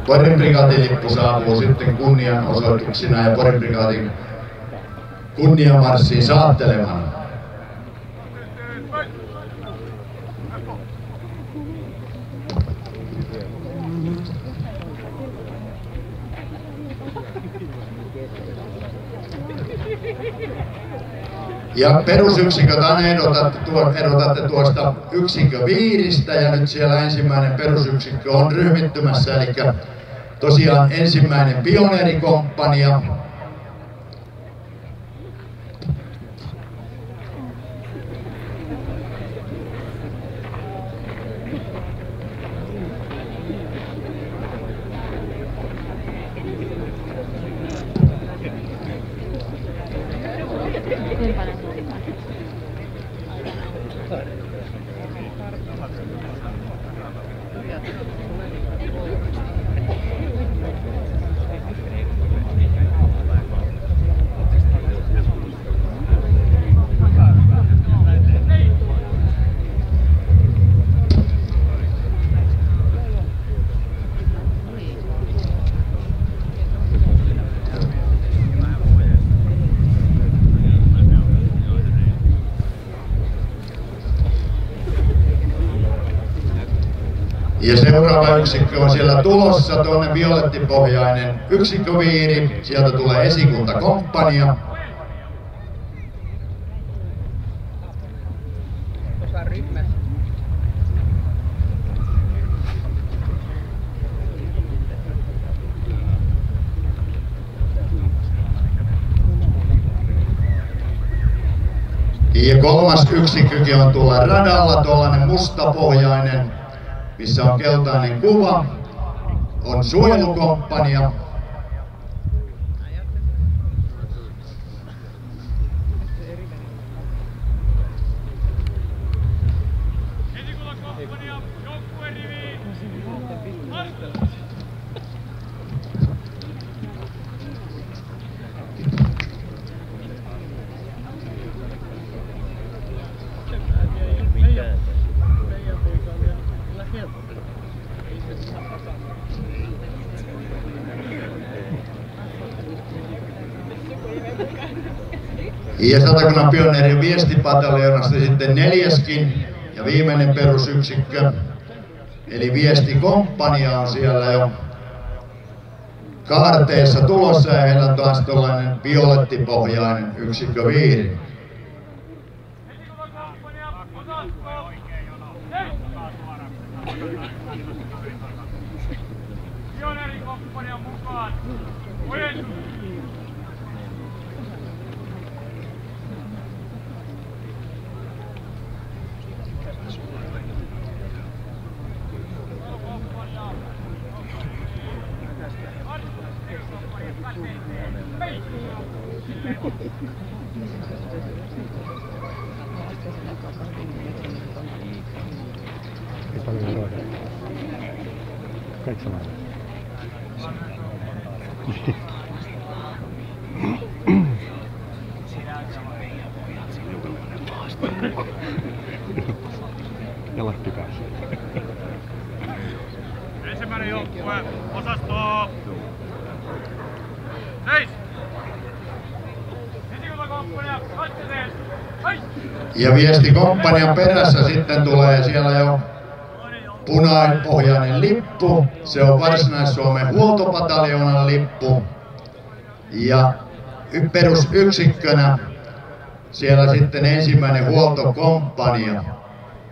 Porin prikaatilippu saapuu sitten kunnianosoituksina ja Porin prikaatin kunniamarssiin saattelemaan. Ja perusyksiköt erotatte tuosta yksikköviiristä ja nyt siellä ensimmäinen perusyksikkö on ryhmittymässä, eli tosiaan ensimmäinen pioneerikomppania. Ja seuraava yksikkö on siellä tulossa, tuonne violettipohjainen yksikköviiri. Sieltä tulee esikuntakomppania. Ja kolmas yksikkökin on tuolla radalla, tuollainen mustapohjainen, missä on keltainen kuva, on suojelukomppania. Ja Satakunnan pioneerien viestipataljoonasta sitten neljäskin ja viimeinen perusyksikkö, eli viestikomppania on siellä jo kaarteessa tulossa ja heillä on taas tällainen violettipohjainen yksikköviiri. Pioneerikomppanian mukaan. Ei paljon eroa. Kaikki samaa. Ja Lahti pääsi. Ensimmäinen joukkue, osasto! Seis! Esikuntakomppania, kaikki seis! Ja viestikomppanian perässä sitten tulee siellä jo punainpohjainen lippu. Se on Varsinais-Suomen huoltopataljoonan lippu. Ja perusyksikkönä siellä sitten ensimmäinen huoltokomppania.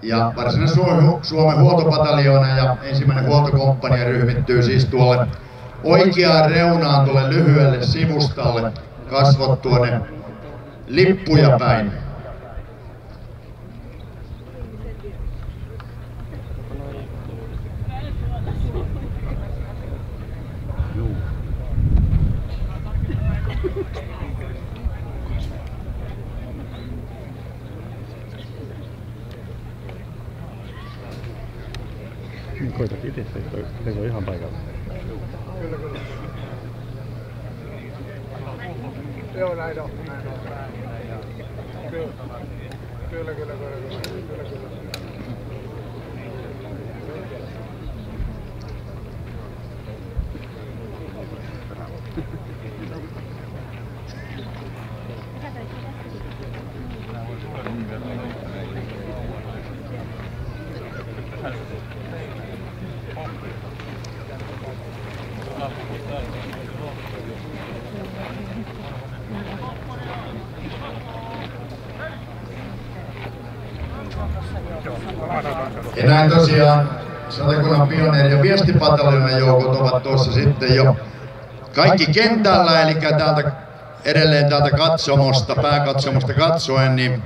Ja Varsinais-Suomen huoltopataljoona ja ensimmäinen huoltokomppania ryhmittyy siis tuolle oikeaan reunaan, tuolle lyhyelle sivustalle, kasvot tuonne lippuja päin. Koitat itse, se ei ole ihan paikalla. Kyllä. Joo, näin on. Kyllä. Ja näin tosiaan Satakunnan pioneeri- ja viestipataljoonan joukot ovat tuossa sitten jo kaikki kentällä, eli edelleen täältä katsomosta, pääkatsomosta katsoen, niin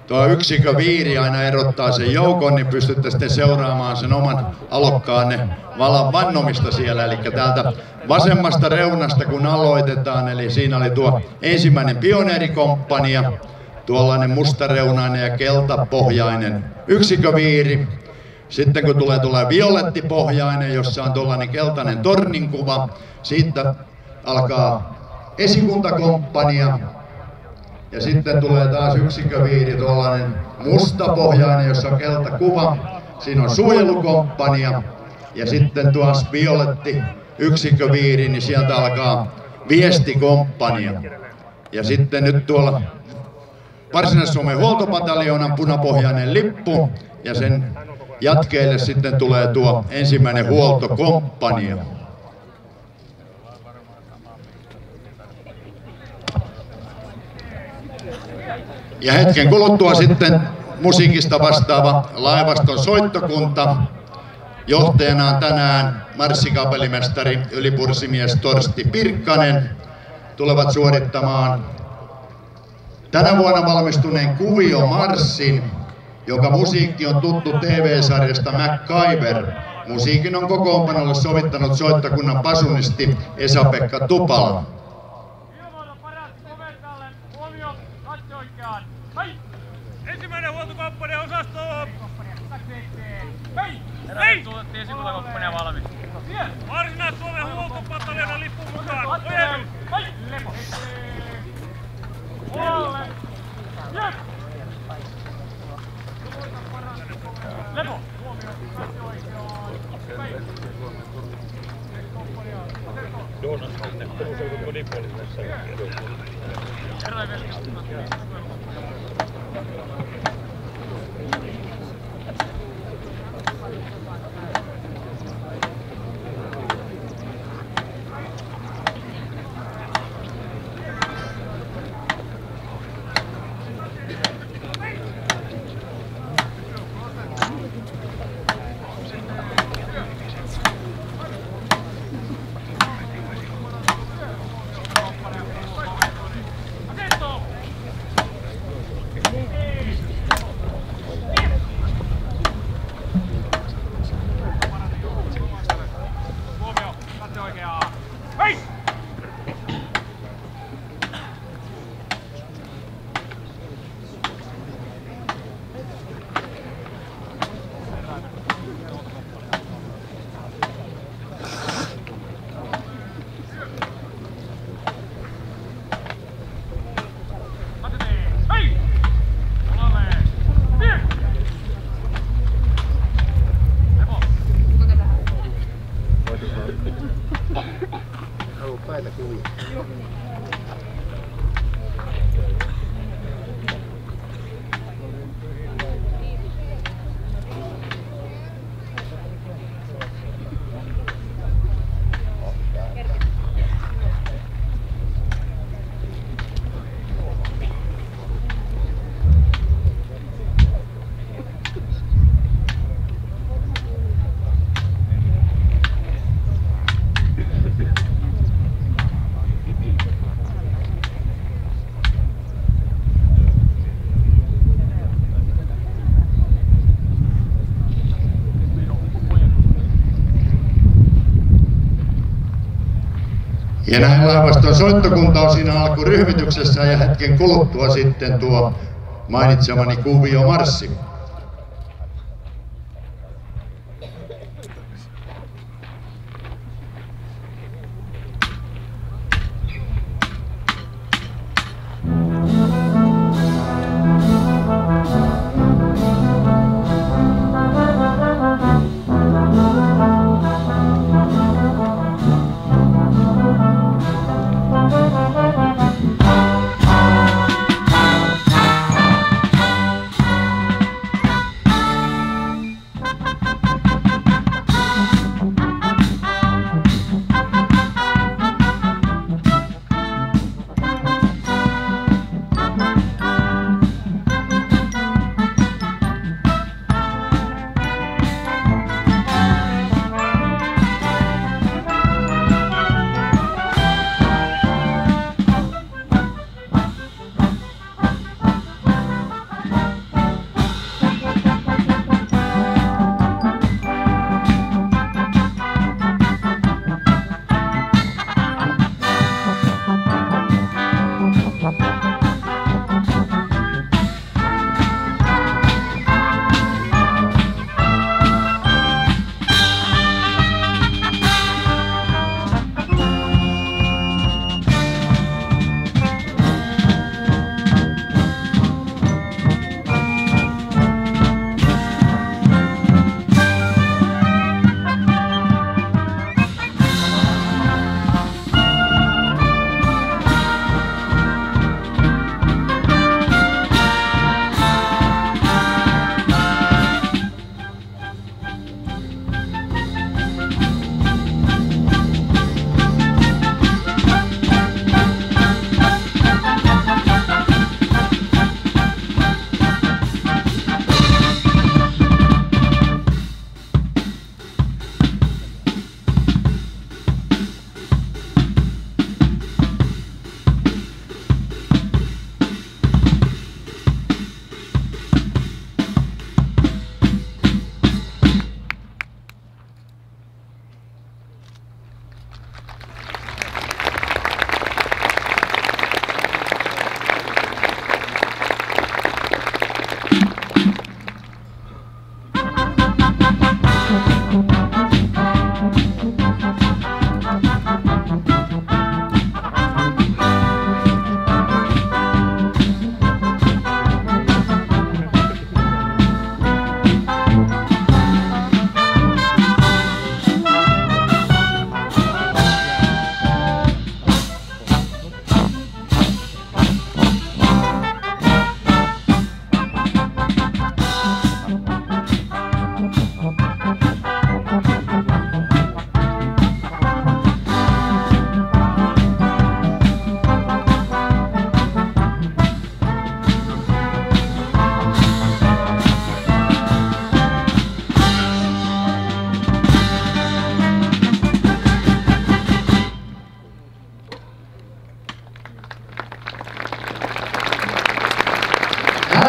tuo yksikköviiri aina erottaa sen joukon, niin pystytte sitten seuraamaan sen oman alokkaanne valan vannomista siellä. Eli täältä vasemmasta reunasta kun aloitetaan, eli siinä oli tuo ensimmäinen pioneerikomppania, tuollainen mustareunainen ja keltapohjainen yksikköviiri. Sitten kun tulee violettipohjainen, jossa on tuollainen keltainen torninkuva, siitä alkaa esikuntakomppania. Ja sitten tulee taas yksikköviiri, tuollainen mustapohjainen, jossa on keltakuva. Siinä on suojelukomppania. Ja sitten tuossa violetti yksikköviiri, niin sieltä alkaa viestikomppania. Ja sitten nyt tuolla Varsinais-Suomen huoltopataljoonan punapohjainen lippu. Ja sen jatkeille sitten tulee tuo ensimmäinen huoltokomppania. Ja hetken kuluttua sitten musiikista vastaava laivaston soittokunta. Johtajana on tänään marssikapellimestari ylipursimies Torsti Pirkkanen. Tulevat suorittamaan tänä vuonna valmistuneen Kuvio-marssin, joka musiikki on tuttu TV-sarjasta MacGyver. Musiikin on kokoonpanolle sovittanut soittokunnan pasunisti Esa-Pekka Tupala. Ensimmäinen huoltokomppania osastoon! Hei! Hei! Tuotettiin esikuntakomppania valmis. Varsinais-Suomen huoltopataljonan lippu mukaan! Ojennus! Hei! Lepo! Huolle! Jep! Lepo! Joonas on ne monipuolisessa Ja näin laivaston soittokunta on siinä alkuryhmityksessä ja hetken kuluttua sitten tuo mainitsemani Kuvio-marssi.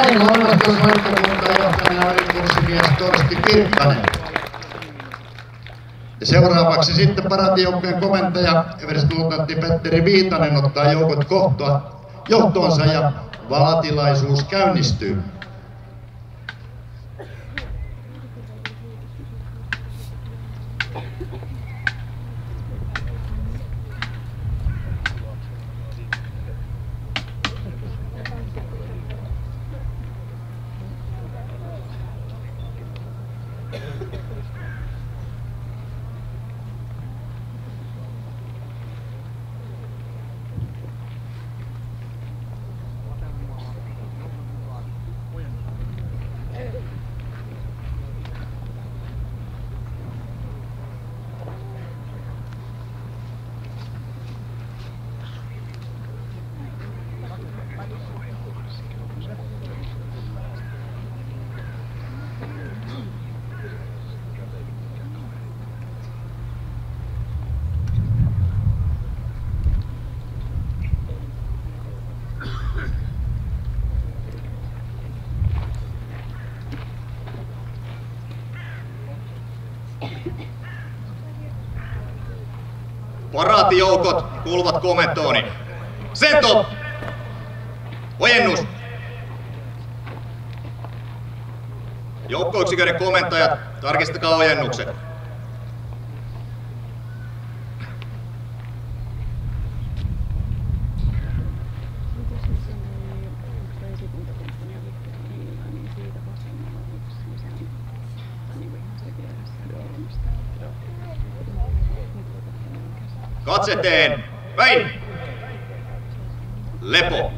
Näin Lounasjohtokuntaa johtajana ylikurssimies Torsti Pirkkanen. Ja seuraavaksi sitten paraatijoukkojen komentaja everstiluutnantti Petteri Viitanen ottaa joukot johtoonsa ja valatilaisuus käynnistyy. Paraatijoukot kuuluvat komentooni. Sento! Ojennus! Joukkoyksiköiden komentajat, tarkistakaa ojennukset. Katse eteen. Päin. Lepo.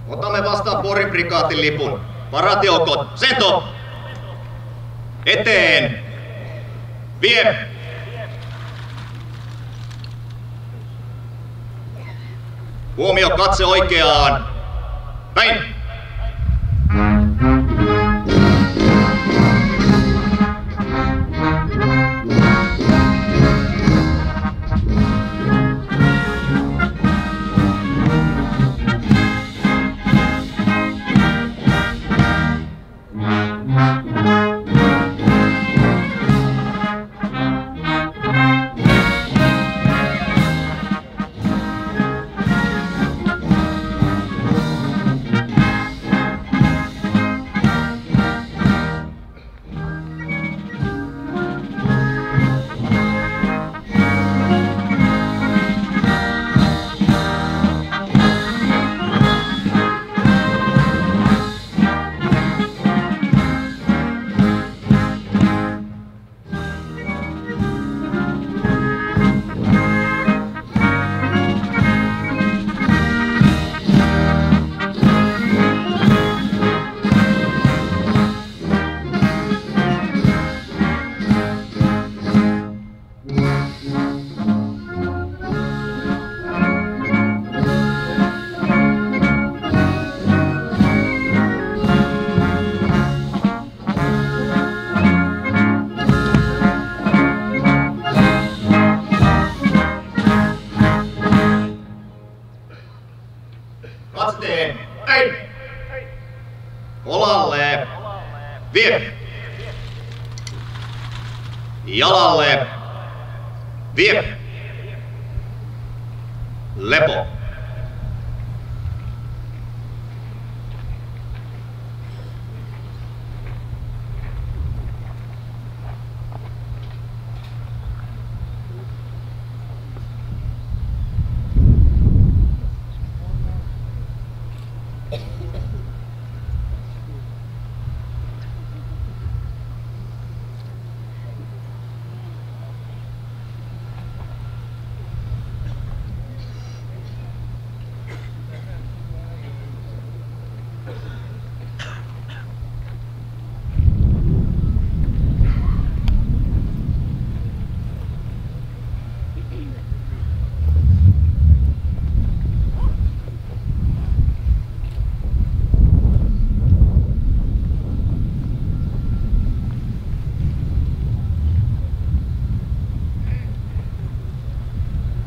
Otamme vastaan Porin prikaatin lipun. Paraatijoukot, sento! Eteen! Vie! Huomio, katse oikeaan! Päin! Katseteen. Ei. Olalle. Vie. Jalalle. Vie. Lepo.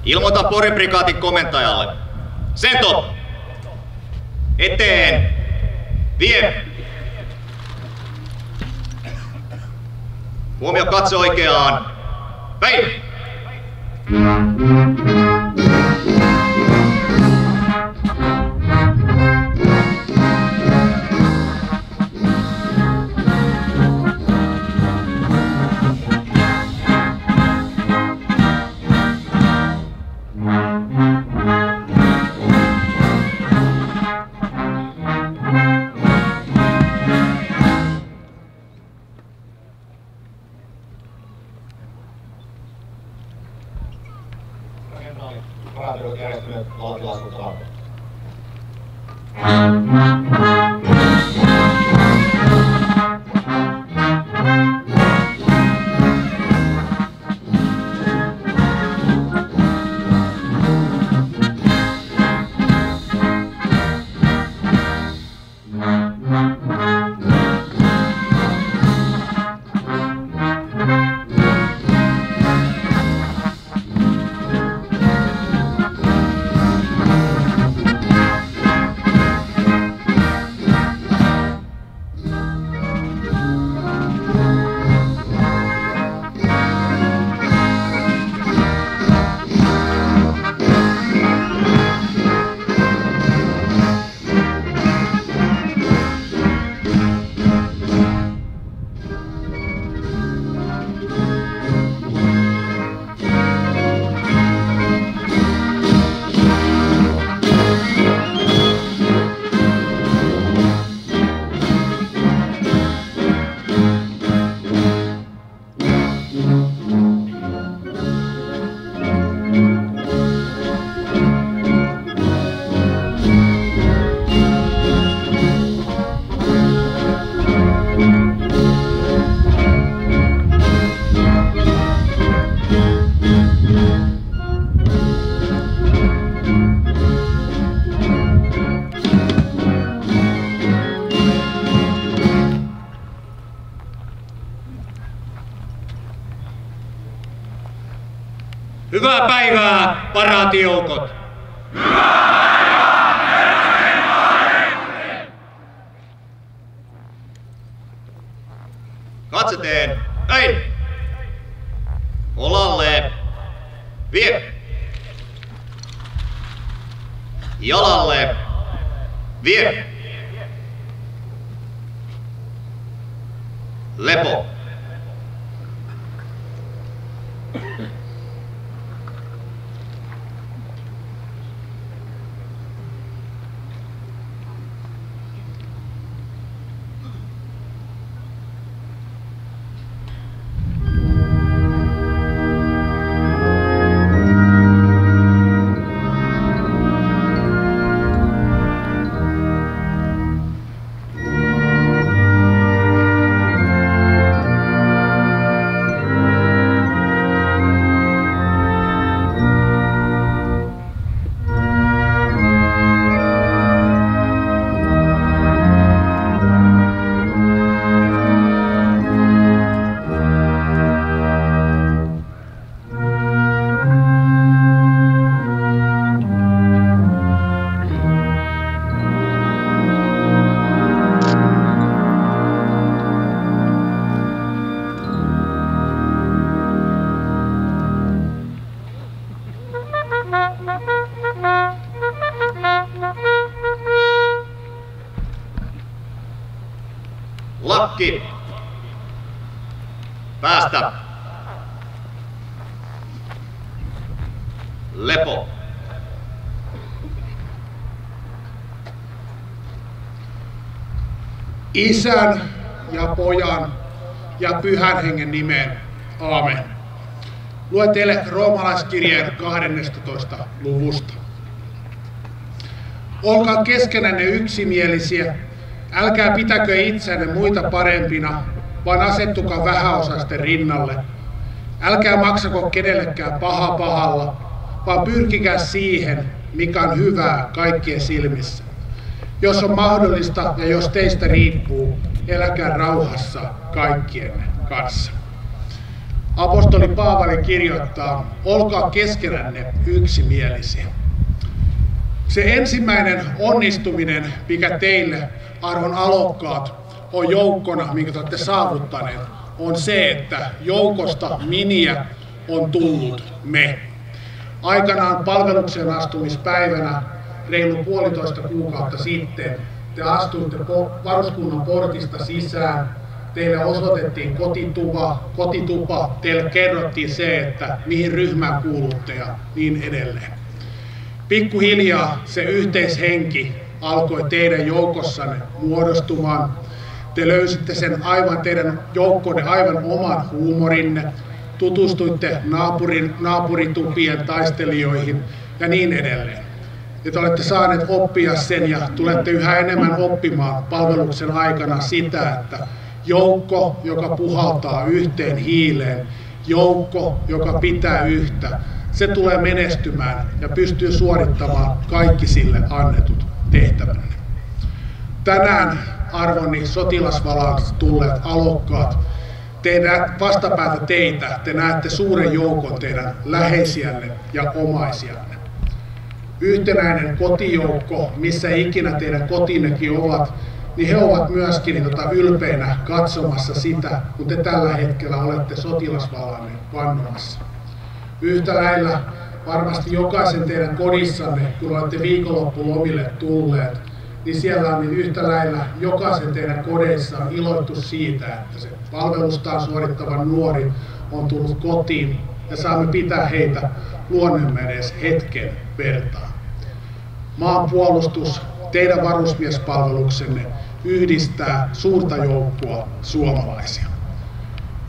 Ilmoita Pori-prikaatin komentajalle. Sento! Eteen! Vie! Huomio, katso oikeaan. Päin! Hyvää päivää, paraatijoukot! Hyvää päivää, herra! Katseteen, päin! Olalle, vie! Jalalle, vie! Lepo! Lakki. Päästä. Lepo. Isän ja Pojan ja Pyhän Hengen nimeen. Aamen. Luen teille roomalaiskirjeen 12. luvusta. Olkaa keskenänne yksimielisiä, älkää pitäkö itseänne muita parempina, vaan asettukaa vähäosaisten rinnalle. Älkää maksako kenellekään paha pahalla, vaan pyrkikää siihen, mikä on hyvää kaikkien silmissä. Jos on mahdollista ja jos teistä riippuu, eläkää rauhassa kaikkien kanssa. Apostoli Paavali kirjoittaa, olkaa keskenänne yksimielisiä. Se ensimmäinen onnistuminen, mikä teille, arvon alokkaat, on joukkona, minkä te olette saavuttaneet, on se, että joukosta miniä on tullut me. Aikanaan palveluksen astumispäivänä, reilu 1,5 kuukautta sitten, te astuitte varuskunnan portista sisään, teille osoitettiin kotitupa, teille kerrottiin se, että mihin ryhmään kuulutte ja niin edelleen. Pikkuhiljaa se yhteishenki alkoi teidän joukossanne muodostumaan. Te löysitte sen teidän joukkonne aivan oman huumorinne, tutustuitte naapuritupien taistelijoihin ja niin edelleen. Ja te olette saaneet oppia sen ja tulette yhä enemmän oppimaan palveluksen aikana sitä, että joukko, joka puhaltaa yhteen hiileen, joukko, joka pitää yhtä, se tulee menestymään ja pystyy suorittamaan kaikki sille annetut tehtävänne. Tänään, arvoni sotilasvalansa tulleet alokkaat, vastapäätä teitä, te näette suuren joukon teidän läheisiänne ja omaisianne. Yhtenäinen kotijoukko, missä ikinä teidän kotinnekin ovat, niin he ovat myöskin ylpeinä katsomassa sitä, kun te tällä hetkellä olette sotilasvalanne vannomassa. Yhtä lailla varmasti jokaisen teidän kodissanne, kun olette viikonloppulomille tulleet, niin siellä on yhtä lailla jokaisen teidän kodeissa on iloittu siitä, että se palvelustaan suorittava nuori on tullut kotiin ja saamme pitää heitä luonnomme edes hetken vertaan. Maanpuolustus, teidän varusmiespalveluksenne yhdistää suurta joukkoa suomalaisia.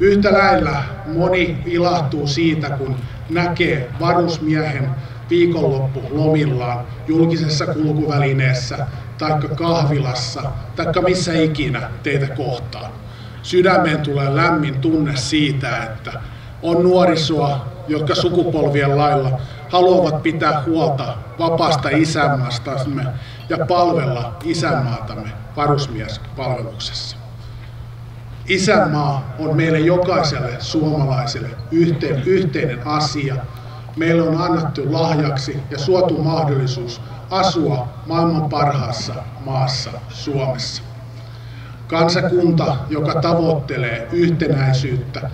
Yhtä lailla moni ilahtuu siitä, kun näkee varusmiehen viikonloppulomillaan julkisessa kulkuvälineessä tai kahvilassa tai missä ikinä teitä kohtaa. Sydämeen tulee lämmin tunne siitä, että on nuorisoa, jotka sukupolvien lailla haluavat pitää huolta vapaasta isänmaastamme ja palvella isänmaatamme varusmiespalveluksessa. Isänmaa on meille jokaiselle suomalaiselle yhteinen asia. Meille on annettu lahjaksi ja suotu mahdollisuus asua maailman parhaassa maassa Suomessa. Kansakunta, joka tavoittelee yhtenäisyyttä,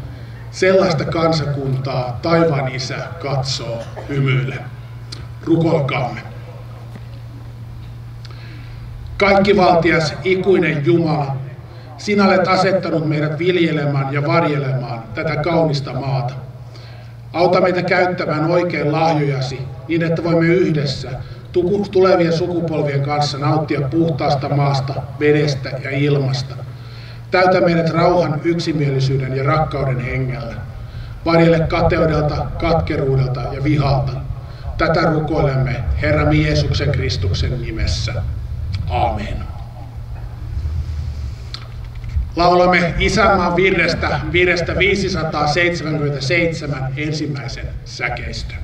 sellaista kansakuntaa taivaan Isä katsoo hymyillen. Rukoilkaamme. Kaikkivaltias, ikuinen Jumala, sinä olet asettanut meidät viljelemään ja varjelemaan tätä kaunista maata. Auta meitä käyttämään oikein lahjojasi niin, että voimme yhdessä tulevien sukupolvien kanssa nauttia puhtaasta maasta, vedestä ja ilmasta. Täytä meidät rauhan, yksimielisyyden ja rakkauden hengellä. Varjele kateudelta, katkeruudelta ja vihalta. Tätä rukoilemme Herramme Jeesuksen Kristuksen nimessä. Aamen. Laulamme isänmaan virrestä 577 ensimmäisen säkeistön.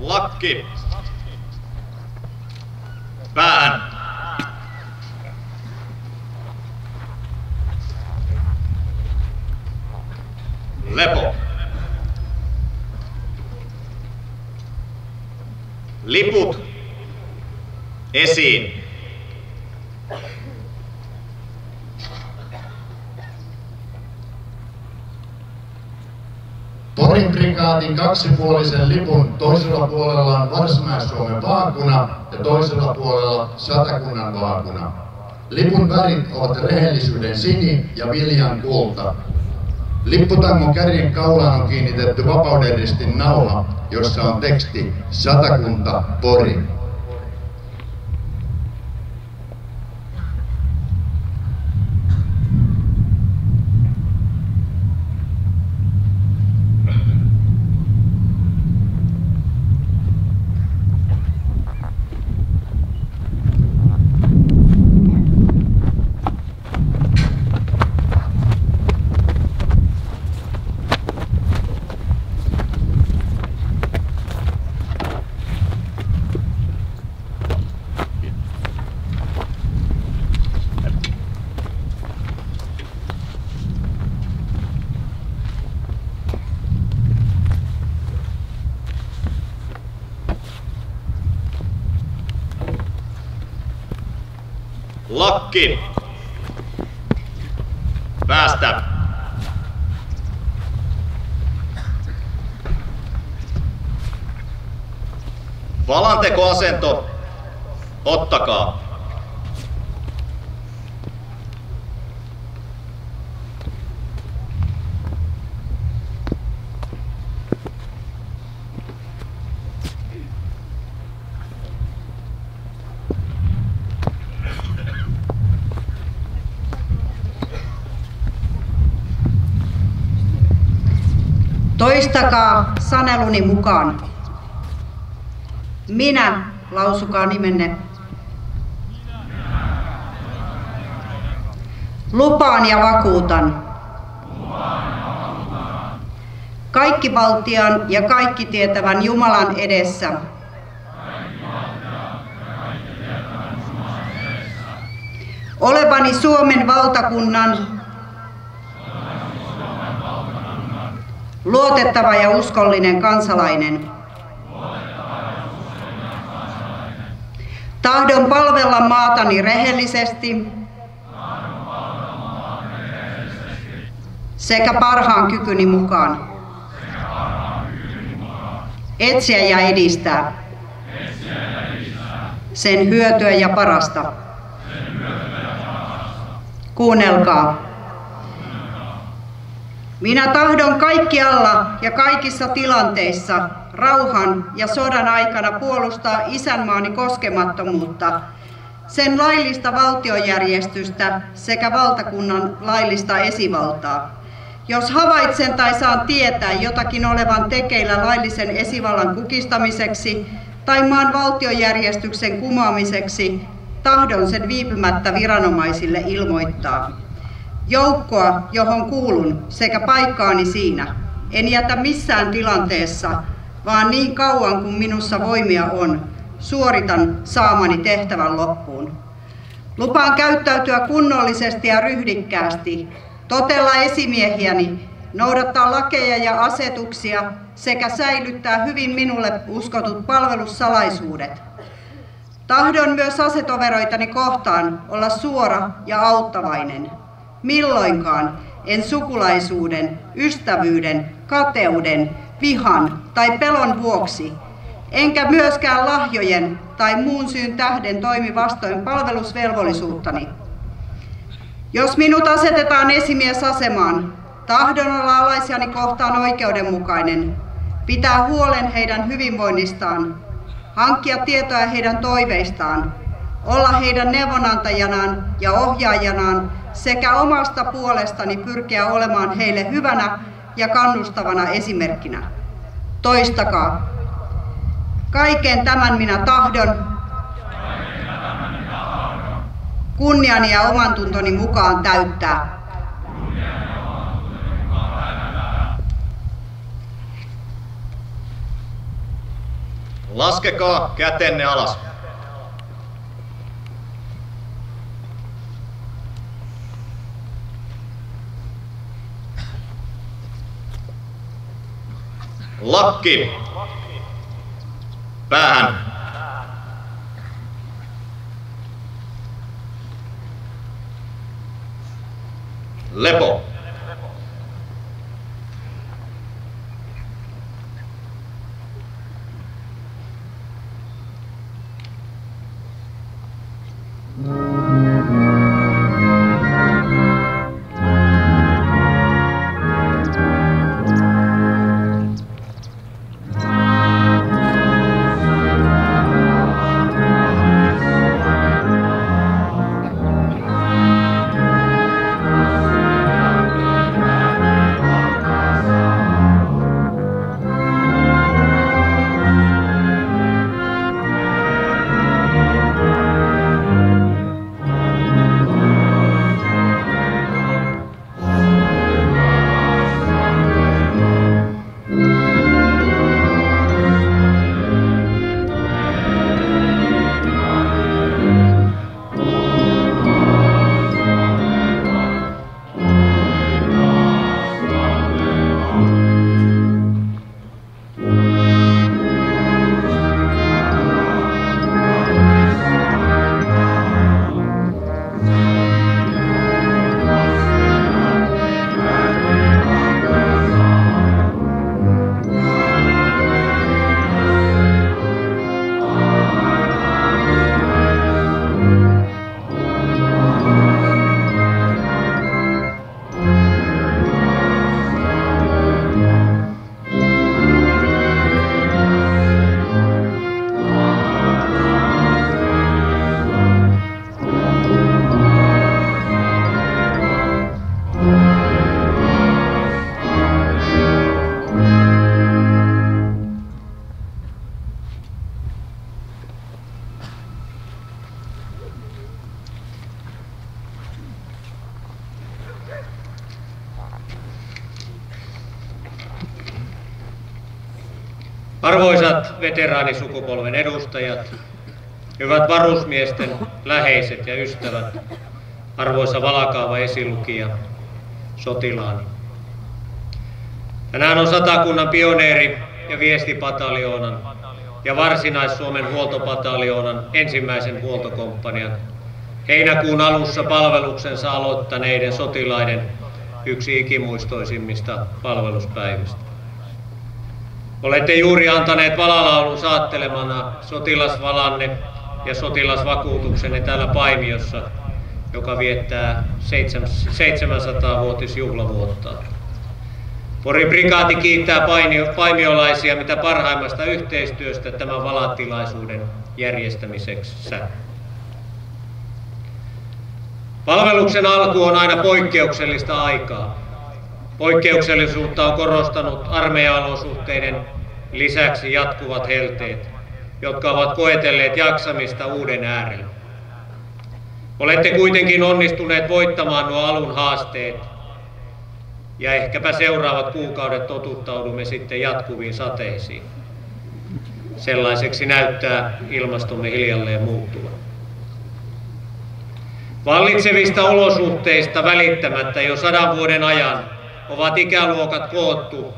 Lakki. Päähän. Lepo. Liput. Esiin. Porin prikaatin kaksipuolisen lipun toisella puolella on Varsinais-Suomen vaakuna ja toisella puolella Satakunnan vaakuna. Lipun värit ovat rehellisyyden sini ja viljan kulta. Lipputangon kärjen kaulaan on kiinnitetty Vapauden ristin naula, jossa on teksti Satakunta, Pori. Lakki. Päästä. Valantekoasento. Ottakaa. Toistakaa saneluni mukaan. Minä, lausukaa nimenne. Lupaan ja vakuutan. Kaikkivaltiaan ja kaikki tietävän Jumalan edessä. Olevani Suomen valtakunnan luotettava ja uskollinen kansalainen. Tahdon palvella maatani rehellisesti sekä parhaan kykyni mukaan. Etsiä ja edistää sen hyötyä ja parasta. Kuunnelkaa. Minä tahdon kaikkialla ja kaikissa tilanteissa rauhan ja sodan aikana puolustaa isänmaani koskemattomuutta, sen laillista valtiojärjestystä sekä valtakunnan laillista esivaltaa. Jos havaitsen tai saan tietää jotakin olevan tekeillä laillisen esivallan kukistamiseksi tai maan valtiojärjestyksen kumoamiseksi, tahdon sen viipymättä viranomaisille ilmoittaa. Joukkoa, johon kuulun, sekä paikkaani siinä, en jätä missään tilanteessa, vaan niin kauan kuin minussa voimia on, suoritan saamani tehtävän loppuun. Lupaan käyttäytyä kunnollisesti ja ryhdikkäästi, totella esimiehiäni, noudattaa lakeja ja asetuksia sekä säilyttää hyvin minulle uskotut palvelussalaisuudet. Tahdon myös asetoveroitani kohtaan olla suora ja auttavainen. Milloinkaan en sukulaisuuden, ystävyyden, kateuden, vihan tai pelon vuoksi, enkä myöskään lahjojen tai muun syyn tähden toimi vastoin palvelusvelvollisuuttani. Jos minut asetetaan esimiesasemaan, tahdon olla alaisiani kohtaan oikeudenmukainen, pitää huolen heidän hyvinvoinnistaan, hankkia tietoa heidän toiveistaan, olla heidän neuvonantajanaan ja ohjaajanaan sekä omasta puolestani pyrkiä olemaan heille hyvänä ja kannustavana esimerkkinä. Toistakaa. Kaiken tämän minä tahdon kunniani ja omantuntoni mukaan täyttää. Laskekaa kätenne alas. Lakki. Päähän. Lepo. Arvoisat veteraanisukupolven edustajat, hyvät varusmiesten läheiset ja ystävät, arvoisa Valakaava esilukija, sotilaani. Tänään on Satakunnan pioneeri- ja viestipataljoonan ja Varsinais-Suomen huoltopataljoonan ensimmäisen huoltokomppanian heinäkuun alussa palveluksensa aloittaneiden sotilaiden yksi ikimuistoisimmista palveluspäivistä. Olette juuri antaneet valalaulun saattelemana sotilasvalanne ja sotilasvakuutuksenne täällä Paimiossa, joka viettää 700-vuotisjuhlavuotta. Porin prikaati kiittää paimiolaisia mitä parhaimmasta yhteistyöstä tämän valatilaisuuden järjestämiseksi. Palveluksen alku on aina poikkeuksellista aikaa. Poikkeuksellisuutta on korostanut armeija-olosuhteiden lisäksi jatkuvat helteet, jotka ovat koetelleet jaksamista uuden äärellä. Olette kuitenkin onnistuneet voittamaan nuo alun haasteet, ja ehkäpä seuraavat kuukaudet totuttaudumme sitten jatkuviin sateisiin. Sellaiseksi näyttää ilmastomme hiljalleen muuttuvan. Vallitsevista olosuhteista välittämättä jo 100 vuoden ajan ovat ikäluokat koottu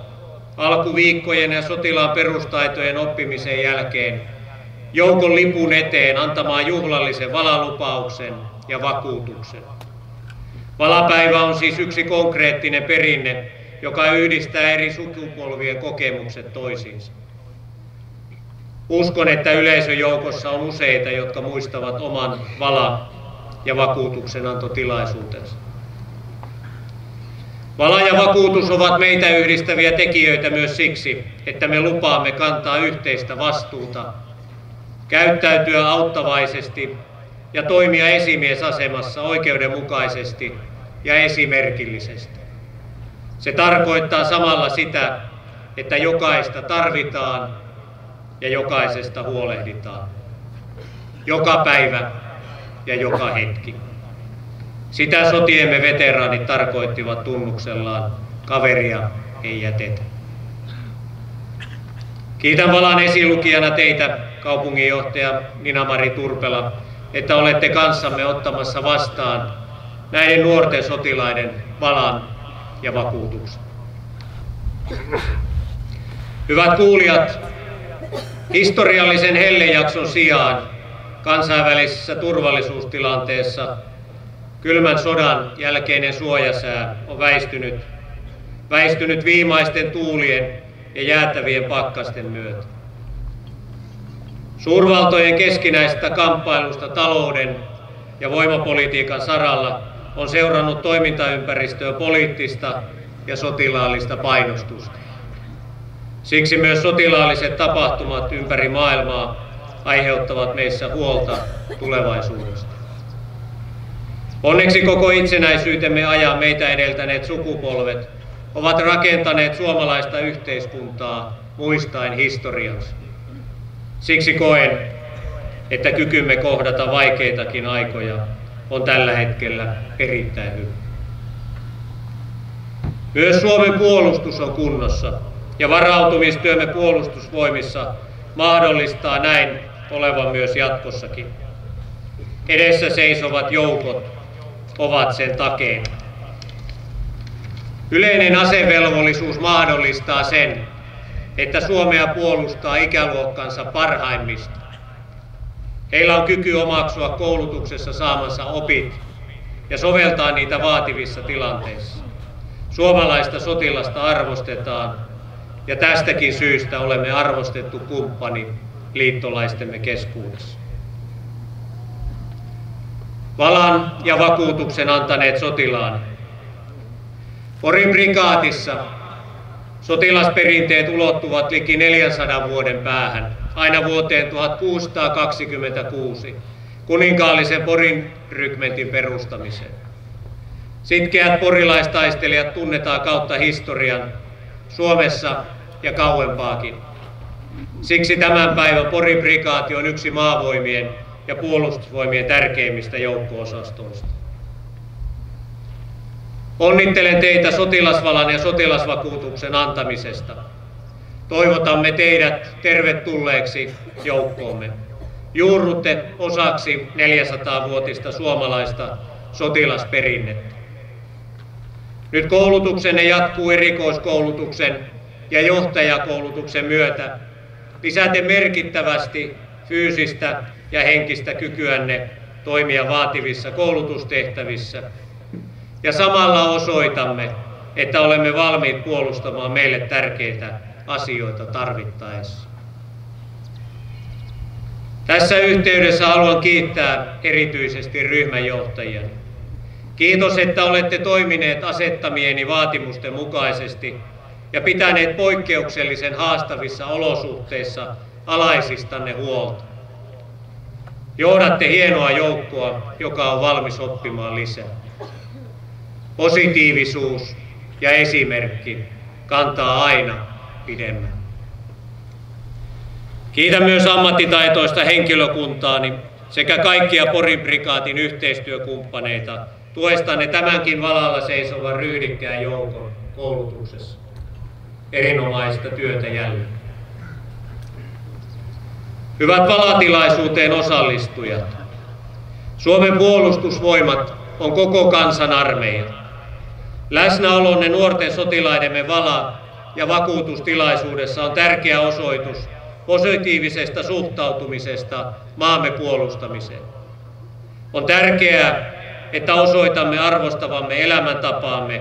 alkuviikkojen ja sotilaan perustaitojen oppimisen jälkeen joukon lipun eteen antamaan juhlallisen valalupauksen ja vakuutuksen. Valapäivä on siis yksi konkreettinen perinne, joka yhdistää eri sukupolvien kokemukset toisiinsa. Uskon, että yleisön joukossa on useita, jotka muistavat oman vala- ja vakuutuksenantotilaisuutensa. Vala ja vakuutus ovat meitä yhdistäviä tekijöitä myös siksi, että me lupaamme kantaa yhteistä vastuuta, käyttäytyä auttavaisesti ja toimia esimiesasemassa oikeudenmukaisesti ja esimerkillisesti. Se tarkoittaa samalla sitä, että jokaista tarvitaan ja jokaisesta huolehditaan. Joka päivä ja joka hetki. Sitä sotiemme veteraanit tarkoittivat tunnuksellaan, kaveria ei jätetä. Kiitän Valan esilukijana teitä, kaupunginjohtaja Nina-Mari Turpela, että olette kanssamme ottamassa vastaan näiden nuorten sotilaiden valan ja vakuutuksen. Hyvät kuulijat, historiallisen hellejakson sijaan kansainvälisessä turvallisuustilanteessa kylmän sodan jälkeinen suojasää on väistynyt viimaisten tuulien ja jäätävien pakkasten myötä. Suurvaltojen keskinäisestä kamppailusta talouden ja voimapolitiikan saralla on seurannut toimintaympäristöön poliittista ja sotilaallista painostusta. Siksi myös sotilaalliset tapahtumat ympäri maailmaa aiheuttavat meissä huolta tulevaisuudesta. Onneksi koko itsenäisyytemme ajan meitä edeltäneet sukupolvet ovat rakentaneet suomalaista yhteiskuntaa muistaen historiansa. Siksi koen, että kykymme kohdata vaikeitakin aikoja on tällä hetkellä erittäin hyvä. Myös Suomen puolustus on kunnossa ja varautumistyömme puolustusvoimissa mahdollistaa näin olevan myös jatkossakin. Edessä seisovat joukot ovat sen takeena. Yleinen asevelvollisuus mahdollistaa sen, että Suomea puolustaa ikäluokkansa parhaimmista. Heillä on kyky omaksua koulutuksessa saamansa opit ja soveltaa niitä vaativissa tilanteissa. Suomalaista sotilasta arvostetaan ja tästäkin syystä olemme arvostettu kumppani liittolaistemme keskuudessa. Valan ja vakuutuksen antaneet sotilaan. Porin prikaatissa sotilasperinteet ulottuvat liki 400 vuoden päähän, aina vuoteen 1626, kuninkaallisen Porin rykmentin perustamiseen. Sitkeät porilaistaistelijat tunnetaan kautta historian, Suomessa ja kauempaakin. Siksi tämän päivän Porin prikaati on yksi maavoimien ja puolustusvoimien tärkeimmistä joukko-osastoista. Onnittelen teitä sotilasvalan ja sotilasvakuutuksen antamisesta. toivotamme teidät tervetulleeksi joukkoomme. Juurrutte osaksi 400-vuotista suomalaista sotilasperinnettä. Nyt koulutuksenne jatkuu erikoiskoulutuksen ja johtajakoulutuksen myötä, lisäten merkittävästi fyysistä ja henkistä kykyänne toimia vaativissa koulutustehtävissä. Ja samalla osoitamme, että olemme valmiit puolustamaan meille tärkeitä asioita tarvittaessa. Tässä yhteydessä haluan kiittää erityisesti ryhmänjohtajia. Kiitos, että olette toimineet asettamieni vaatimusten mukaisesti ja pitäneet poikkeuksellisen haastavissa olosuhteissa alaisistanne huolta. Johdatte hienoa joukkoa, joka on valmis oppimaan lisää. Positiivisuus ja esimerkki kantaa aina pidemmän. Kiitän myös ammattitaitoista henkilökuntaani sekä kaikkia Porin prikaatin yhteistyökumppaneita tuestanne tämänkin valalla seisovan ryhdikkään joukon koulutuksessa. Erinomaista työtä jälleen. Hyvät valatilaisuuteen osallistujat, Suomen puolustusvoimat on koko kansan armeija. Läsnäolonne nuorten sotilaidemme vala- ja vakuutustilaisuudessa on tärkeä osoitus positiivisesta suhtautumisesta maamme puolustamiseen. On tärkeää, että osoitamme arvostavamme elämäntapaamme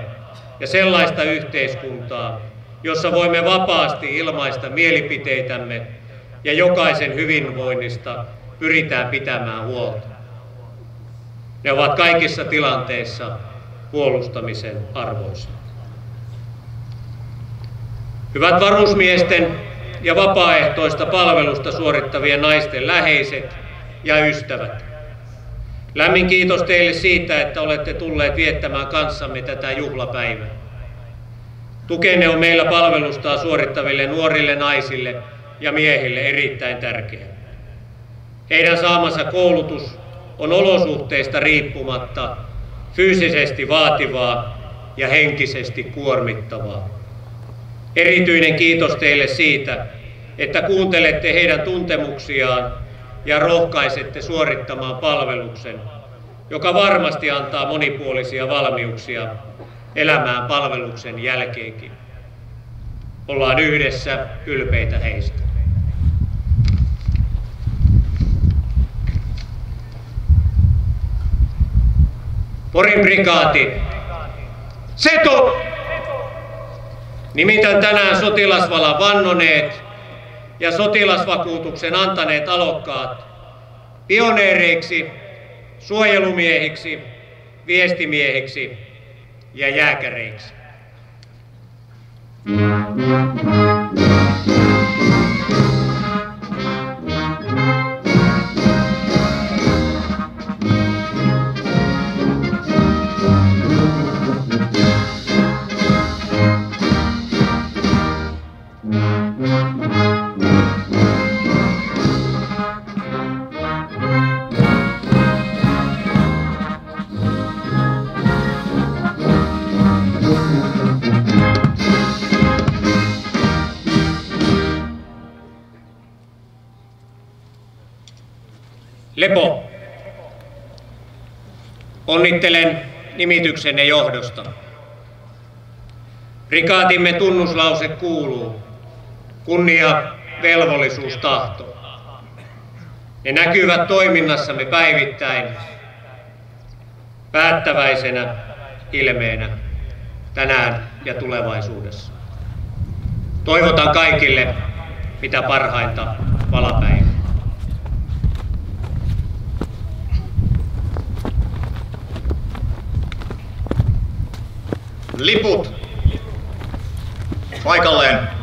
ja sellaista yhteiskuntaa, jossa voimme vapaasti ilmaista mielipiteitämme ja jokaisen hyvinvoinnista pyritään pitämään huolta. Ne ovat kaikissa tilanteissa puolustamisen arvoisia. Hyvät varusmiesten ja vapaaehtoista palvelusta suorittavien naisten läheiset ja ystävät. Lämmin kiitos teille siitä, että olette tulleet viettämään kanssamme tätä juhlapäivää. Tukenne on meillä palvelustaa suorittaville nuorille naisille ja miehille erittäin tärkeä. Heidän saamansa koulutus on olosuhteista riippumatta fyysisesti vaativaa ja henkisesti kuormittavaa. Erityinen kiitos teille siitä, että kuuntelette heidän tuntemuksiaan ja rohkaisette suorittamaan palveluksen, joka varmasti antaa monipuolisia valmiuksia elämään palveluksen jälkeenkin. Ollaan yhdessä ylpeitä heistä. Porin prikaati. Seto! Nimitän tänään sotilasvalan vannoneet ja sotilasvakuutuksen antaneet alokkaat pioneereiksi, suojelumiehiksi, viestimiehiksi ja jääkäreiksi. Lepo. Onnittelen nimityksenne johdosta. Prikaatimme tunnuslause kuuluu: kunnia, velvollisuus, tahto. Ne näkyvät toiminnassamme päivittäin päättäväisenä ilmeenä tänään ja tulevaisuudessa. Toivotan kaikille mitä parhainta valapäivää. Liput paikalleen.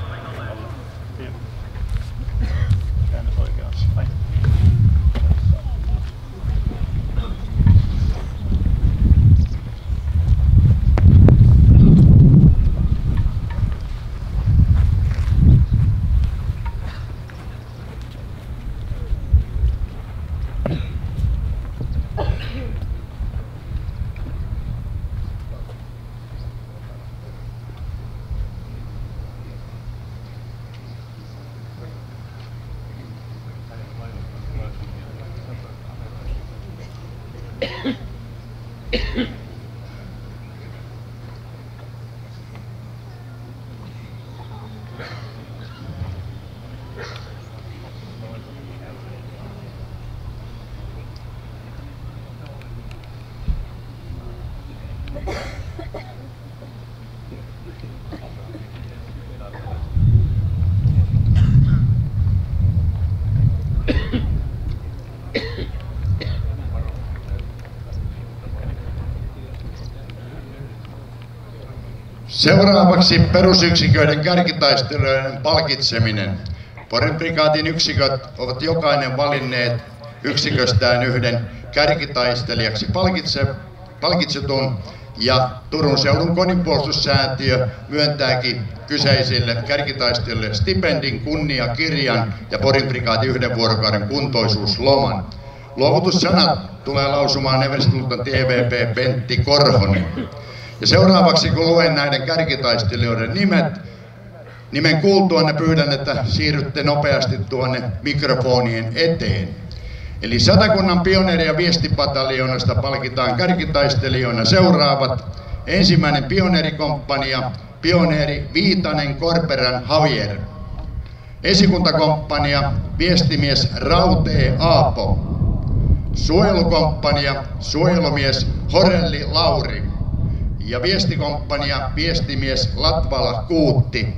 Seuraavaksi perusyksiköiden kärkitaistelujen palkitseminen. Porin prikaatin yksiköt ovat jokainen valinneet yksiköstään yhden kärkitaistelijaksi palkitsetun, ja Turun seudun kodinpuolustussäätiö myöntääkin kyseisille kärkitaistelijoille stipendin, kunniakirjan ja Porin prikaatin 1 vuorokauden kuntoisuusloman. Luovutussanat tulee lausumaan everstiluutnantti EVP Pentti Korhonen. Ja seuraavaksi kun luen näiden kärkitaistelijoiden nimen kuultuanne pyydän, että siirrytte nopeasti tuonne mikrofonien eteen. Eli Satakunnan pioneeri- ja viestipataljoonasta palkitaan kärkitaistelijoina seuraavat. Ensimmäinen pioneerikomppania, pioneeri Viitanen Korperän Javier. Esikuntakomppania, viestimies Rautee Aapo. Suojelukomppania, suojelumies Horelli Lauri. Ja viestikomppania, viestimies Latvala Kuutti.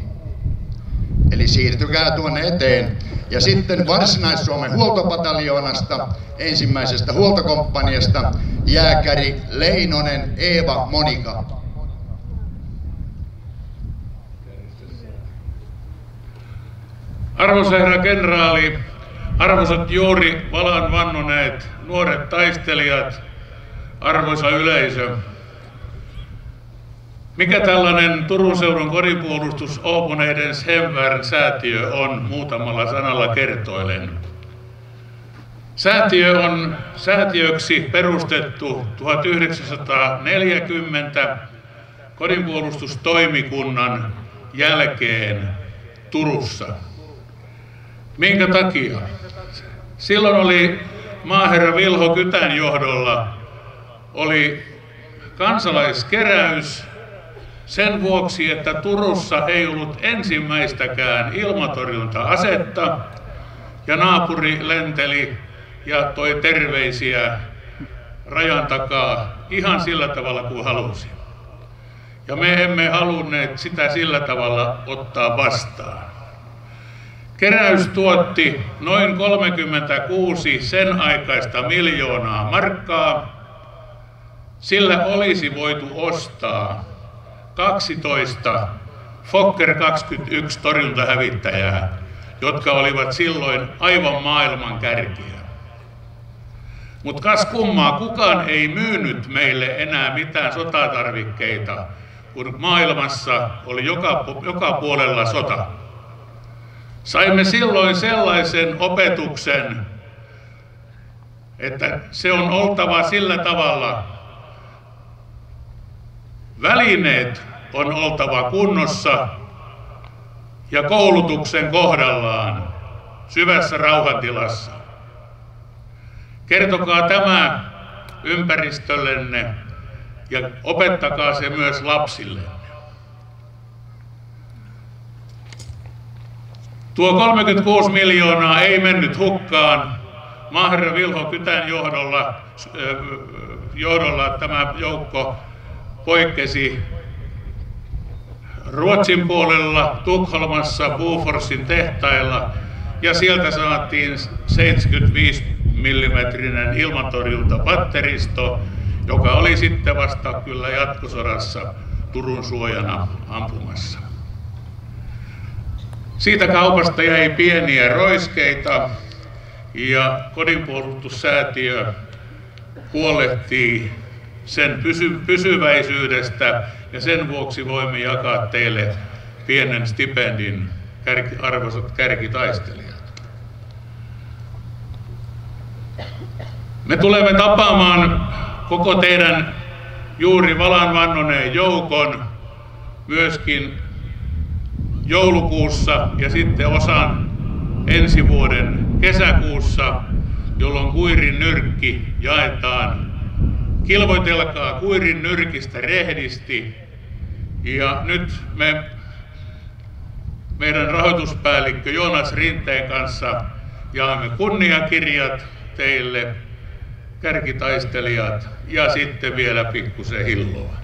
Eli siirtykää tuonne eteen. Ja sitten Varsinais-Suomen huoltopataljoonasta, ensimmäisestä huoltokomppaniasta, jääkäri Leinonen Eeva Monika. Arvoisa herra kenraali, arvoisat juuri valan vannoneet nuoret taistelijat, arvoisa yleisö. Mikä tällainen Turun seudun kodinpuolustus Oopuneidens Hemvärn-säätiö on muutamalla sanalla kertoilen? Säätiö on säätiöksi perustettu 1940 kodinpuolustustoimikunnan jälkeen Turussa. Minkä takia? Silloin oli maaherra Vilho Kytän johdolla kansalaiskeräys sen vuoksi, että Turussa ei ollut ensimmäistäkään ilmatorjunta-asetta ja naapuri lenteli ja toi terveisiä rajan takaa ihan sillä tavalla kuin halusi. Ja me emme halunneet sitä sillä tavalla ottaa vastaan. Keräys tuotti noin 36 sen aikaista miljoonaa markkaa. Sillä olisi voitu ostaa 12 Fokker 21 torjuntahävittäjää, jotka olivat silloin aivan maailman kärkiä. Mutta kas kummaa, kukaan ei myynyt meille enää mitään sotatarvikkeita, kun maailmassa oli joka puolella sota. Saimme silloin sellaisen opetuksen, että se on oltava sillä tavalla, välineet on oltava kunnossa ja koulutuksen kohdallaan syvässä rauhantilassa. Kertokaa tämä ympäristöllenne ja opettakaa se myös lapsillenne. Tuo 36 miljoonaa ei mennyt hukkaan. Maaherra Vilho Kytän johdolla tämä joukko poikkesi Ruotsin puolella Tukholmassa Boforsin tehtailla ja sieltä saatiin 75 mm ilmatorjuntapatteristo, joka oli sitten vasta kyllä jatkosodassa Turun suojana ampumassa. Siitä kaupasta jäi pieniä roiskeita ja kodinpuolustussäätiö huolehtii sen pysyväisyydestä ja sen vuoksi voimme jakaa teille pienen stipendin, arvoisat kärkitaistelijat. Me tulemme tapaamaan koko teidän juuri valan vannoneen joukon myöskin joulukuussa ja sitten osan ensi vuoden kesäkuussa, jolloin Kuirin nyrkki jaetaan kilvoitelkaa kuirin nyrkistä rehdisti. Ja nyt meidän rahoituspäällikkö Joonas Rinteen kanssa jaamme kunniakirjat teille, kärkitaistelijat, ja sitten vielä pikkusen hilloa.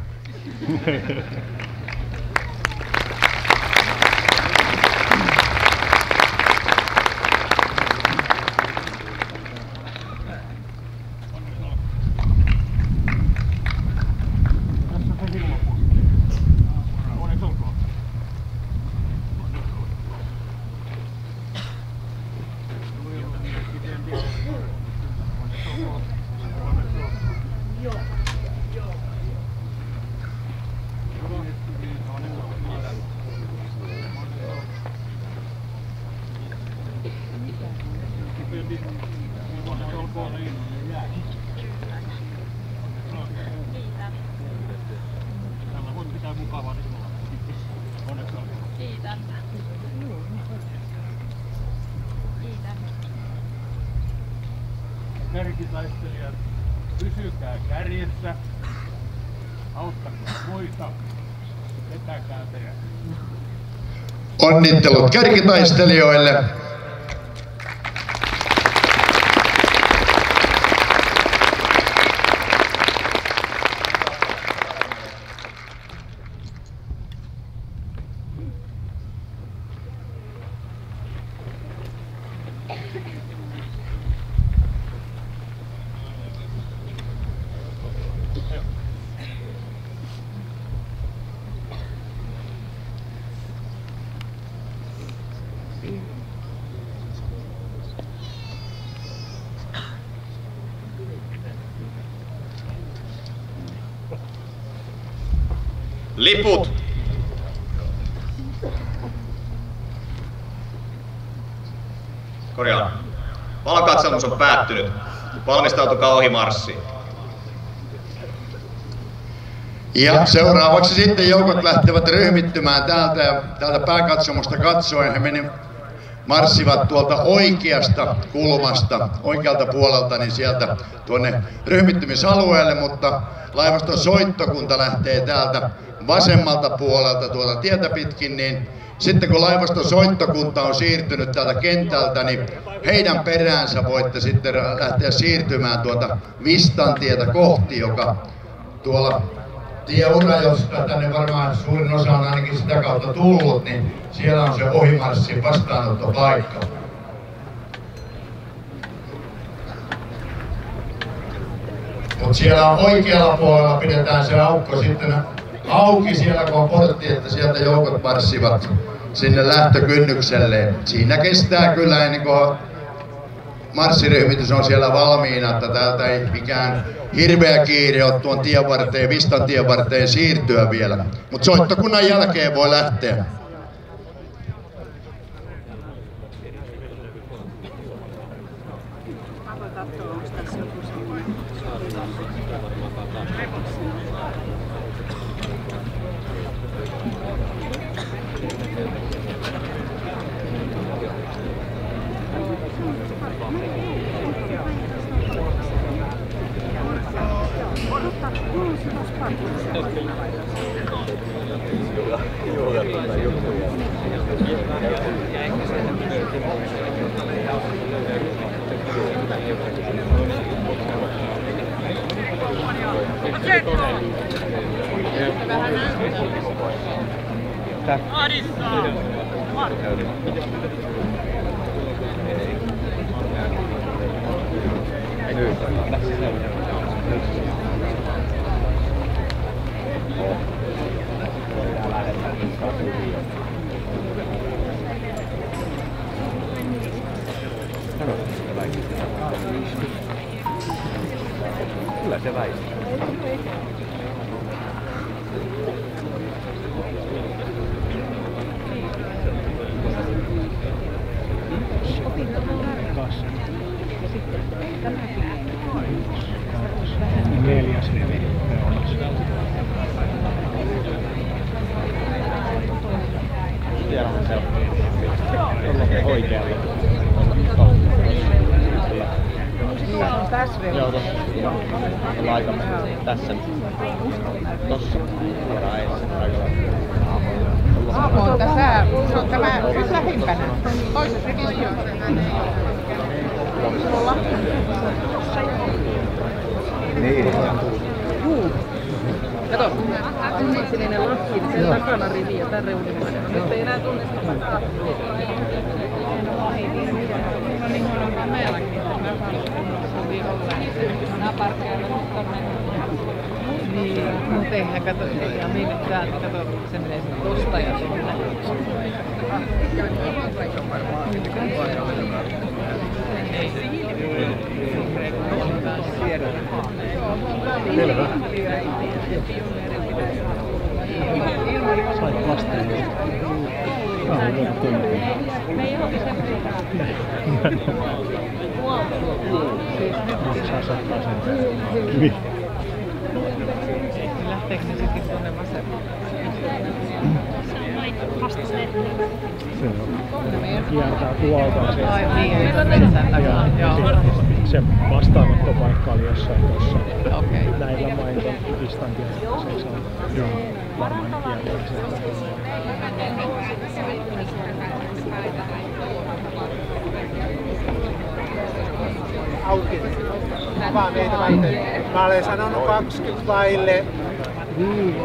Kiitän. Kärkitaistelijat, pysykää kärjessä, auttakaa muita, vetäkää perässä. Onnittelut kärkitaistelijoille. Liput. Korjaa. Valokatselmus on päättynyt. Valmistautukaa ohimarssiin. Ja seuraavaksi sitten joukot lähtevät ryhmittymään täältä pääkatsomusta katsoen. He marssivat tuolta oikeasta kulmasta, oikealta puolelta, niin sieltä tuonne ryhmittymisalueelle, mutta laivaston soittokunta lähtee täältä vasemmalta puolelta tuolta tietä pitkin, niin sitten kun laivaston soittokunta on siirtynyt täältä kentältä, niin heidän peräänsä voitte sitten lähteä siirtymään tuota Vistantietä kohti, joka tuolla tieura, josta tänne varmaan suurin osa on ainakin sitä kautta tullut, niin siellä on se ohimarssin vastaanottopaikka. Mutta siellä on oikealla puolella pidetään se aukko sitten auki siellä, kun on portti, että sieltä joukot marssivat sinne lähtökynnykselle. Siinä kestää kyllä ennen kuin marssiryhmitys on siellä valmiina, että täältä ei mikään hirveä kiire ole tuon tienvarteen, Vistan tienvarteen siirtyä vielä. Mutta soittokunnan jälkeen voi lähteä. Kyllä se väistää. Neljäs rivi reunassa. Siellä on se oikealla. Niin on tässä reunassa. aika tässä. Tossa. Suoraan eessä. Aamu on tässä. Se on tämä lähimpänä. Toisessa rivissä on. Sulla. Niin. Kato. Sininen lakki, sen takana rivi ja tän reunimainen. Nyt ei enää tunnista pakkaa. Niin, mutta eihän kato, ja minne täältä, kato, se menee sitten tosta ja sinne. Selvä. Sait vastaan. Lähteekö ne sitten tuonne vasemmalle? Se on. Kiertää tuolta. Ai niin, metsän takana. Se vastaanottopaikka oli jossain tuossa. Okei. Näillä mailla distantialla. Se on varmaan kiertää sieltä. Auki. Vaan meitä vaihtoehtoja. Mä olen sanonut 20 vaille. Niin.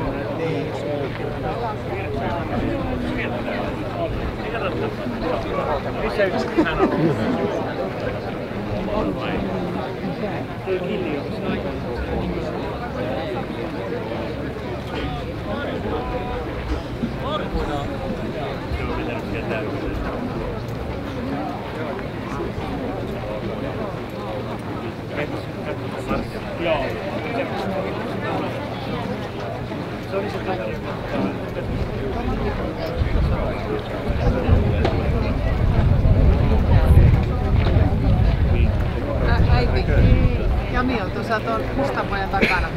Missä yksi sanoo? Joo. Se oli se kaikki. Äiti, Jami on tuossa tuon mustan pojan takana.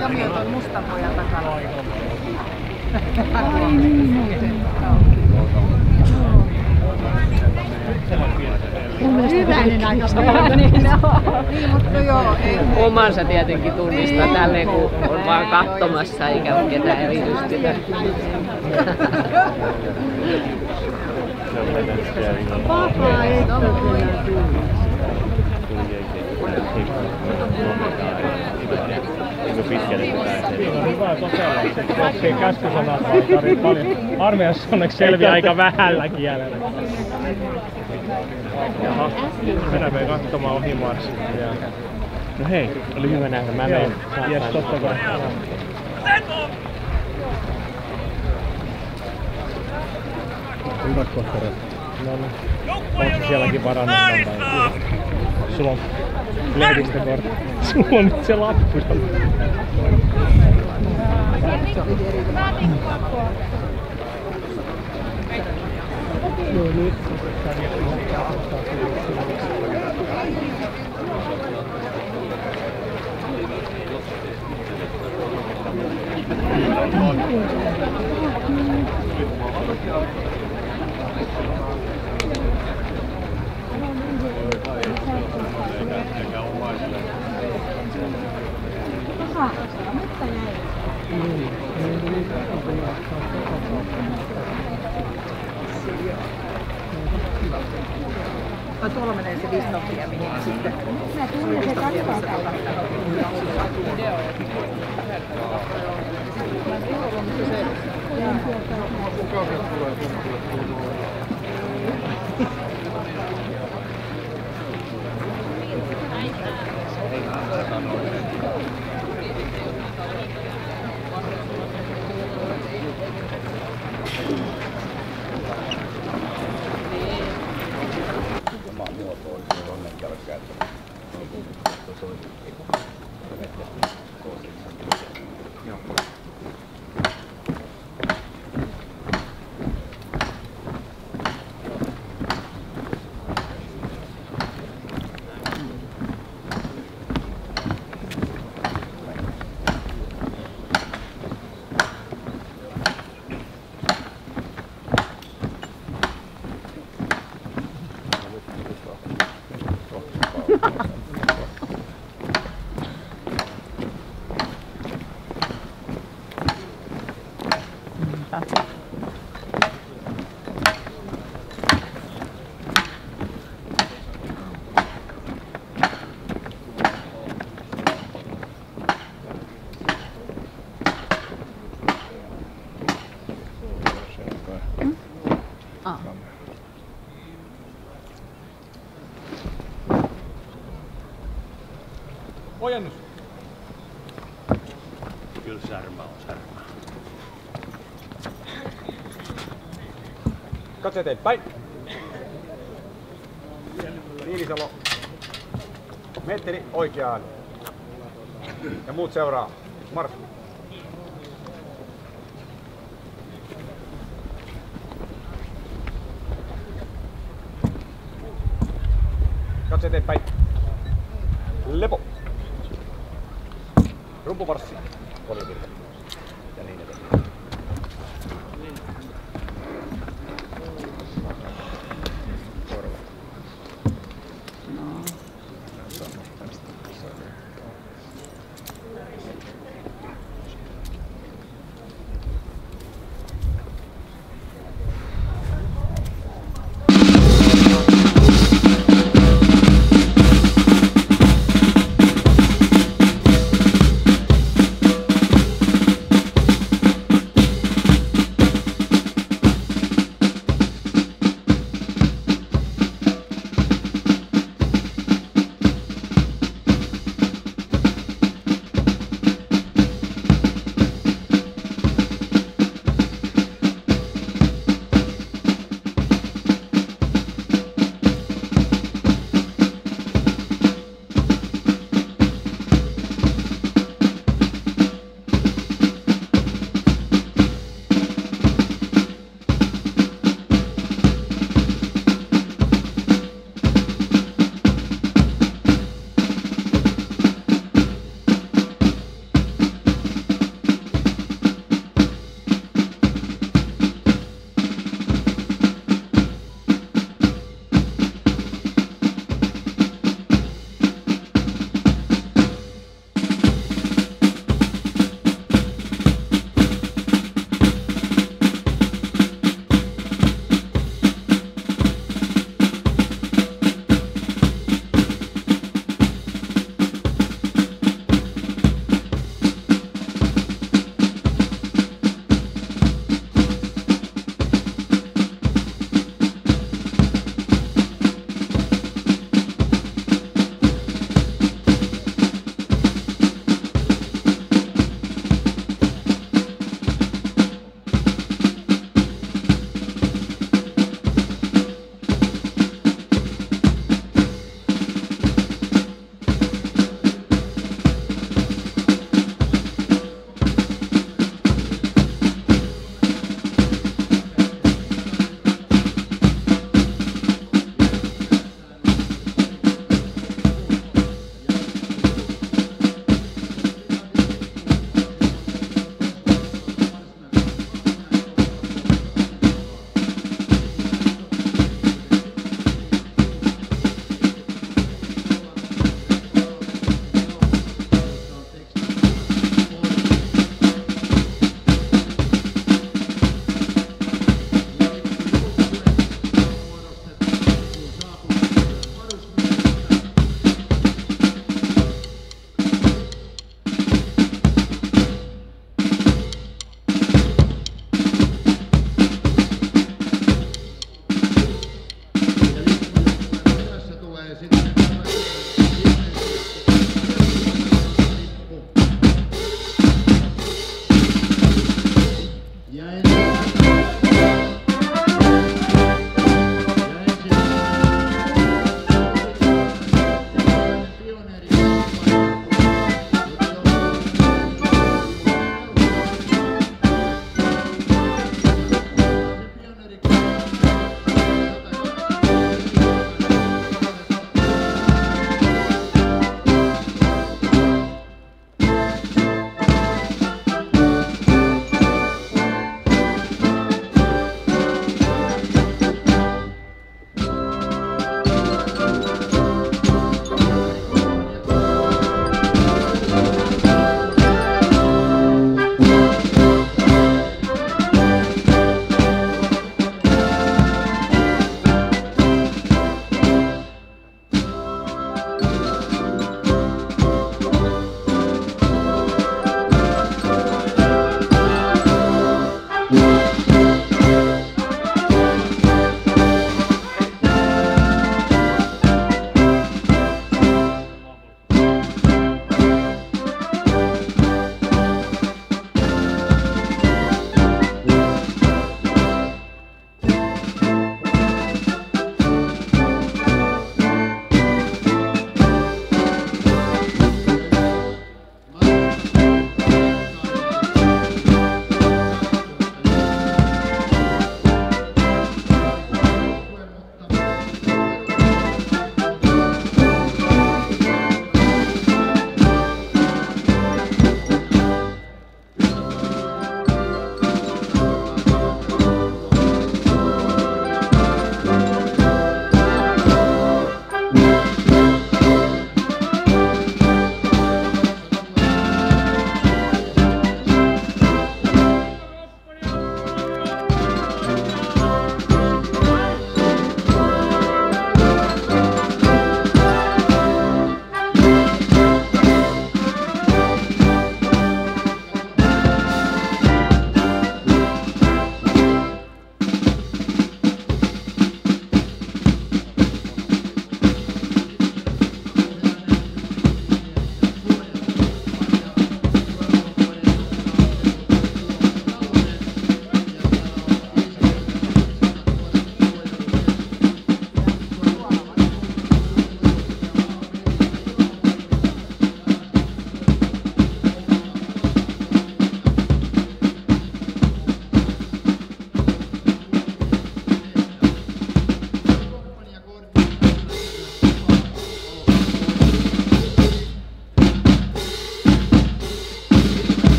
Jami on tuon mustan pojan takana. Ai niin. Hyvänen aika paljon. Niin, mutta joo. Omansa tietenkin tunnistaa tälleen, kun on vaan katsomassa eikä ketään eritystytä. Papa ei Siinä on hyvä kokeilla, että oppii käskysanat vaan tarvii paljon. Armeijassa onneksi selviää aika vähällä kielellä. Jaha, mennään katsomaan ohimarssit. No hei, oli hyvä nähdä. Mä menen. Jes, totta kai. Hyvät kohteret. No niin. Onko sielläkin varannut kantaa? Sulla on lehdistökortti. Sulla on nyt se lappu. Joo, nyt. Tuolla menee se dystopia, mihin sitten. Mä tunnen se katsotaan. Ojennus. Kyllä särmä on särmä. Katse eteenpäin. Niilisalo. Metteri oikeaan. Ja muut seuraa. Marssi. Katse eteenpäin. Lepo. Rumpumarssi. Poljevirta. Ja niin edelleen.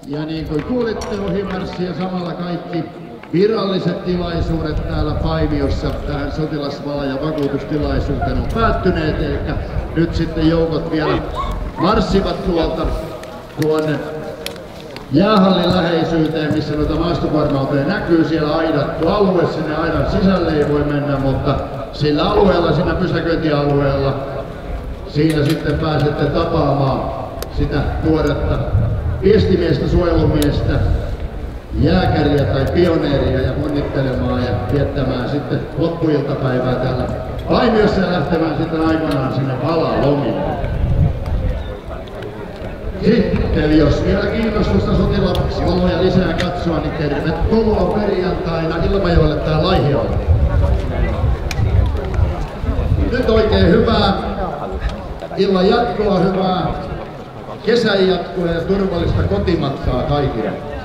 Ja niin kuin kuulitte, ohimarssi ja samalla kaikki viralliset tilaisuudet täällä Paimiossa tähän sotilasvala- ja vakuutustilaisuuteen on päättyneet. Eli nyt sitten joukot vielä marssivat tuonne jäähallin läheisyyteen, missä noita maastokuorma-autoja näkyy. Siellä aidattu alue, sinne aidan sisälle ei voi mennä, mutta sillä alueella, siinä pysäköintialueella, siinä sitten pääsette tapaamaan sitä tuoretta viestimiestä, suojelumiestä, jääkäriä tai pioneeria ja onnittelemaan ja viettämään sitten loppuiltapäivää täällä Paimiossa ja lähtemään sitten aikanaan sinne valalomille. Sitten jos vielä kiinnostusta sotilasvaloja lisää katsoa, niin tervetuloa perjantaina Ilmajoelle tai Laihiolle. Nyt oikein hyvää illan jatkoa, hyvää kesän jatkoa ja turvallista kotimatkaa kaikille.